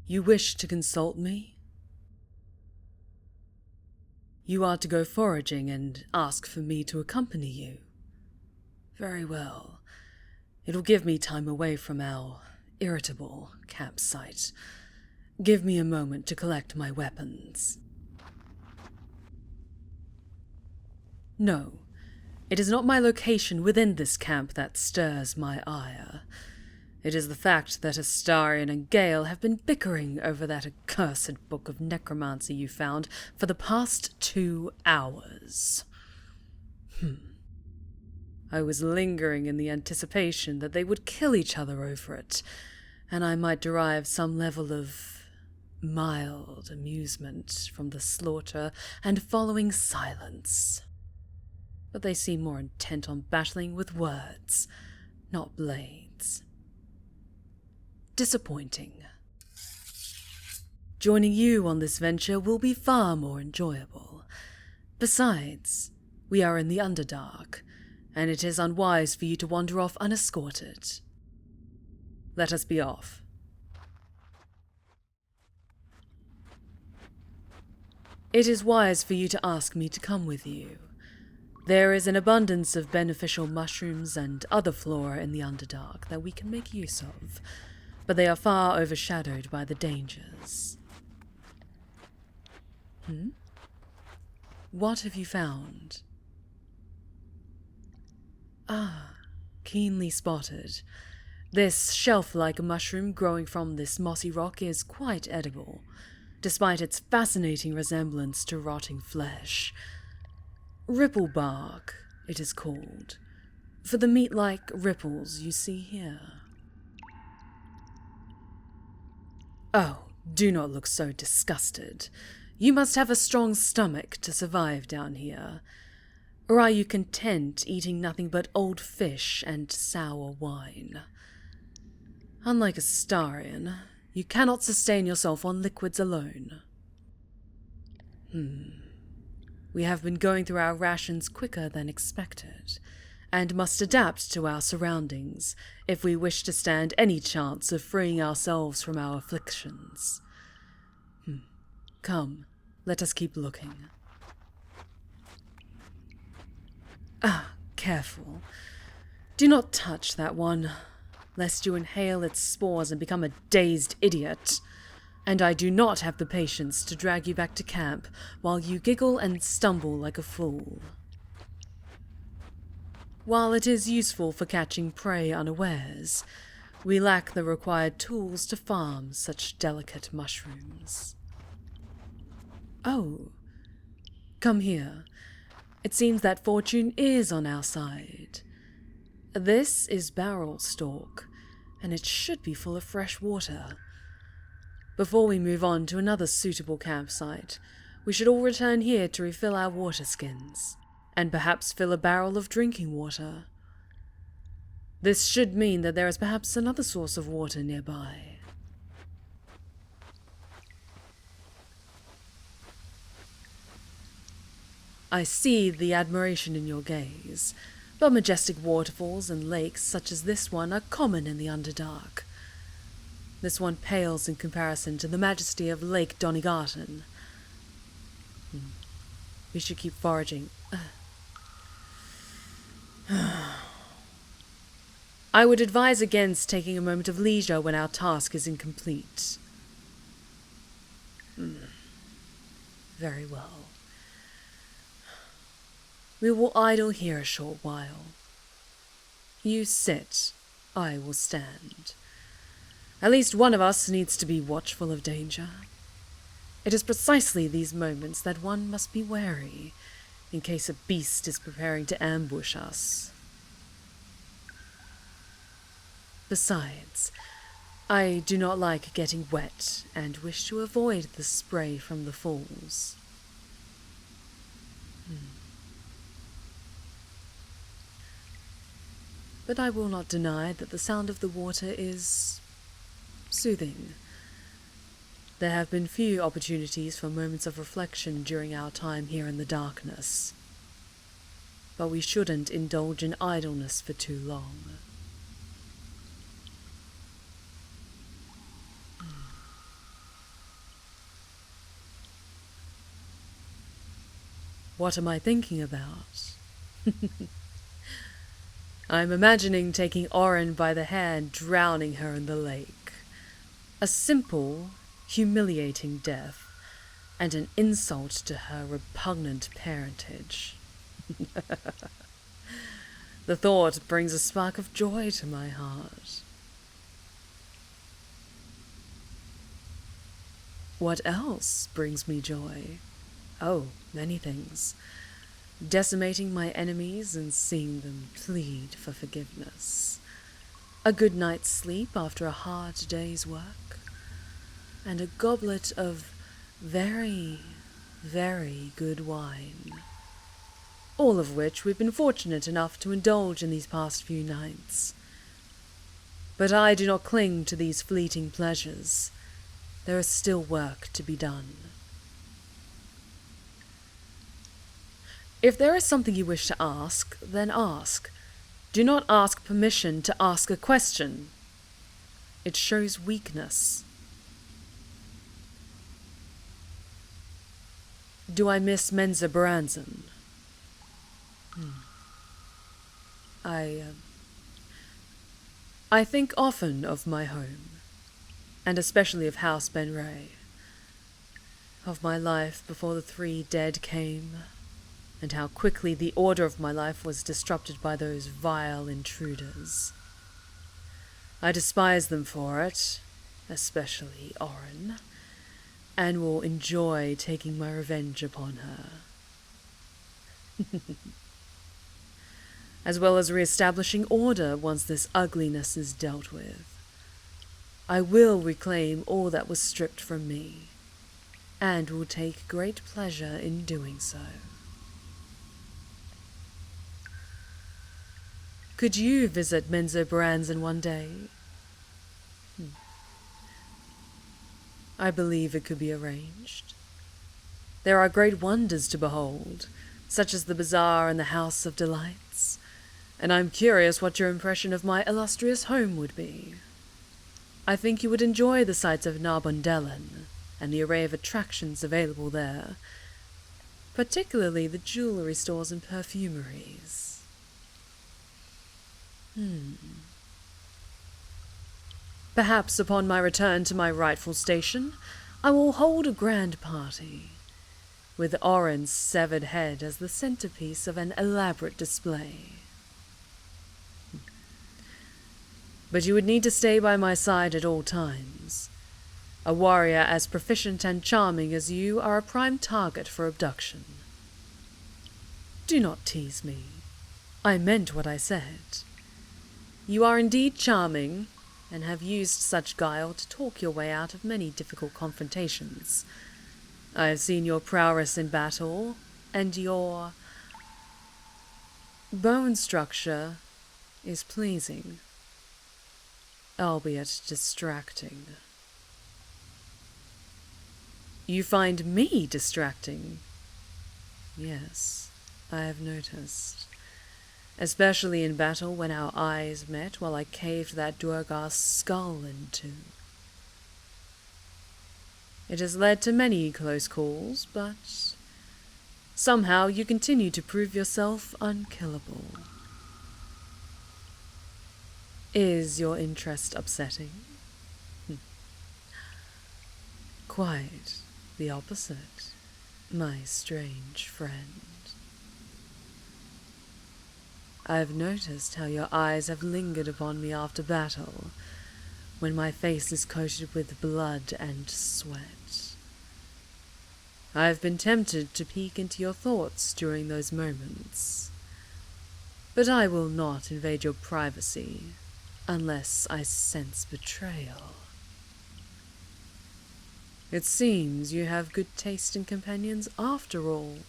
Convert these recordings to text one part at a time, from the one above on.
You wish to consult me? You are to go foraging and ask for me to accompany you. Very well. It'll give me time away from our irritable campsite. Give me a moment to collect my weapons. No, it is not my location within this camp that stirs my ire. It is the fact that Astarion and Gale have been bickering over that accursed book of necromancy you found for the past 2 hours. I was lingering in the anticipation that they would kill each other over it, and I might derive some level of mild amusement from the slaughter and following silence. But they seem more intent on battling with words, not blades. Disappointing. Joining you on this venture will be far more enjoyable. Besides, we are in the Underdark, and it is unwise for you to wander off unescorted. Let us be off. It is wise for you to ask me to come with you. There is an abundance of beneficial mushrooms and other flora in the Underdark that we can make use of, but they are far overshadowed by the dangers. What have you found? Keenly spotted. This shelf-like mushroom growing from this mossy rock is quite edible, despite its fascinating resemblance to rotting flesh. Ripple bark, it is called, for the meat-like ripples you see here. Oh, do not look so disgusted. You must have a strong stomach to survive down here. Or are you content eating nothing but old fish and sour wine? Unlike Astarion, you cannot sustain yourself on liquids alone. We have been going through our rations quicker than expected, and must adapt to our surroundings if we wish to stand any chance of freeing ourselves from our afflictions. Come, let us keep looking. Careful. Do not touch that one, lest you inhale its spores and become a dazed idiot. And I do not have the patience to drag you back to camp while you giggle and stumble like a fool. While it is useful for catching prey unawares, we lack the required tools to farm such delicate mushrooms. Oh, come here. It seems that fortune is on our side. This is barrel stalk, and it should be full of fresh water. Before we move on to another suitable campsite, we should all return here to refill our water skins, and perhaps fill a barrel of drinking water. This should mean that there is perhaps another source of water nearby. I see the admiration in your gaze, but majestic waterfalls and lakes such as this one are common in the Underdark. This one pales in comparison to the majesty of Lake Donegarten. We should keep foraging. I would advise against taking a moment of leisure when our task is incomplete. Very well. We will idle here a short while. You sit, I will stand. At least one of us needs to be watchful of danger. It is precisely these moments that one must be wary, in case a beast is preparing to ambush us. Besides, I do not like getting wet and wish to avoid the spray from the falls. But I will not deny that the sound of the water is soothing. There have been few opportunities for moments of reflection during our time here in the darkness. But we shouldn't indulge in idleness for too long. What am I thinking about? I'm imagining taking Oren by the hair and drowning her in the lake. A simple, humiliating death, and an insult to her repugnant parentage. The thought brings a spark of joy to my heart. What else brings me joy? Oh, many things. Decimating my enemies and seeing them plead for forgiveness. A good night's sleep after a hard day's work. And a goblet of very, very good wine. All of which we've been fortunate enough to indulge in these past few nights. But I do not cling to these fleeting pleasures. There is still work to be done. If there is something you wish to ask, then ask. Do not ask permission to ask a question. It shows weakness. Do I miss Menza Branson? I think often of my home, and especially of House Ben Ray, of my life before the 3 dead came, and how quickly the order of my life was disrupted by those vile intruders. I despise them for it, especially Oren, and will enjoy taking my revenge upon her. As well as re-establishing order once this ugliness is dealt with. I will reclaim all that was stripped from me, and will take great pleasure in doing so. Could you visit Menzo Branson one day? I believe it could be arranged. There are great wonders to behold, such as the Bazaar and the House of Delights, and I'm curious what your impression of my illustrious home would be. I think you would enjoy the sights of Narbondellan and the array of attractions available there, particularly the jewelry stores and perfumeries. Perhaps upon my return to my rightful station, I will hold a grand party, with Oren's severed head as the centerpiece of an elaborate display. But you would need to stay by my side at all times. A warrior as proficient and charming as you are a prime target for abduction. Do not tease me. I meant what I said. You are indeed charming, and have used such guile to talk your way out of many difficult confrontations. I have seen your prowess in battle, and your bone structure is pleasing, albeit distracting. You find me distracting? Yes, I have noticed. Especially in battle when our eyes met while I caved that Duergar's skull in two. It has led to many close calls, but somehow you continue to prove yourself unkillable. Is your interest upsetting? Quite the opposite, my strange friend. I've noticed how your eyes have lingered upon me after battle, when my face is coated with blood and sweat. I've been tempted to peek into your thoughts during those moments, but I will not invade your privacy unless I sense betrayal. It seems you have good taste in companions after all.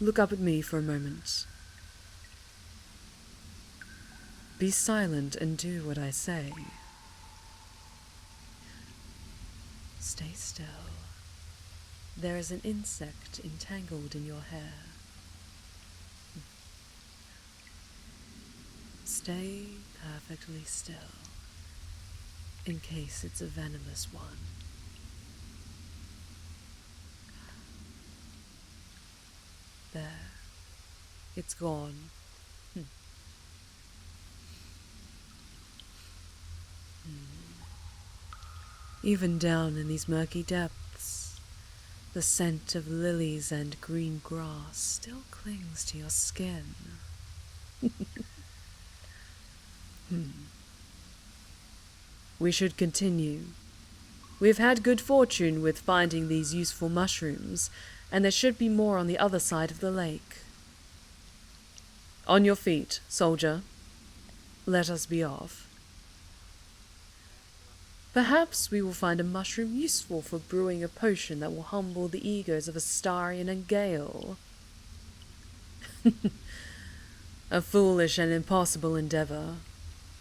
Look up at me for a moment. Be silent and do what I say. Stay still. There is an insect entangled in your hair. Stay perfectly still, in case it's a venomous one. There. It's gone. Even down in these murky depths, the scent of lilies and green grass still clings to your skin. We should continue. We've had good fortune with finding these useful mushrooms, and there should be more on the other side of the lake. On your feet, soldier. Let us be off. Perhaps we will find a mushroom useful for brewing a potion that will humble the egos of Astarion and Gale. A foolish and impossible endeavor,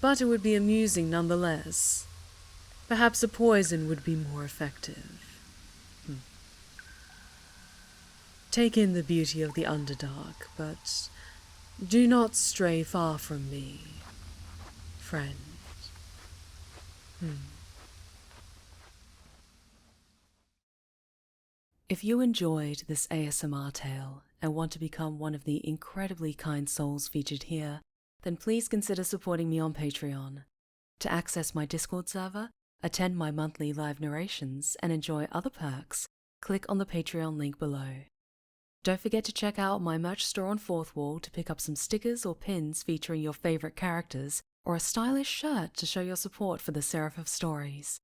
but it would be amusing nonetheless. Perhaps a poison would be more effective. Take in the beauty of the Underdark, but do not stray far from me, friend. If you enjoyed this ASMR tale and want to become one of the incredibly kind souls featured here, then please consider supporting me on Patreon. To access my Discord server, attend my monthly live narrations, and enjoy other perks, click on the Patreon link below. Don't forget to check out my merch store on Fourth Wall to pick up some stickers or pins featuring your favorite characters, or a stylish shirt to show your support for the Seraph of Stories.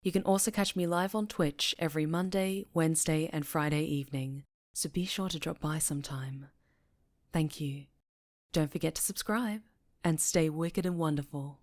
You can also catch me live on Twitch every Monday, Wednesday, and Friday evening, so be sure to drop by sometime. Thank you. Don't forget to subscribe, and stay wicked and wonderful.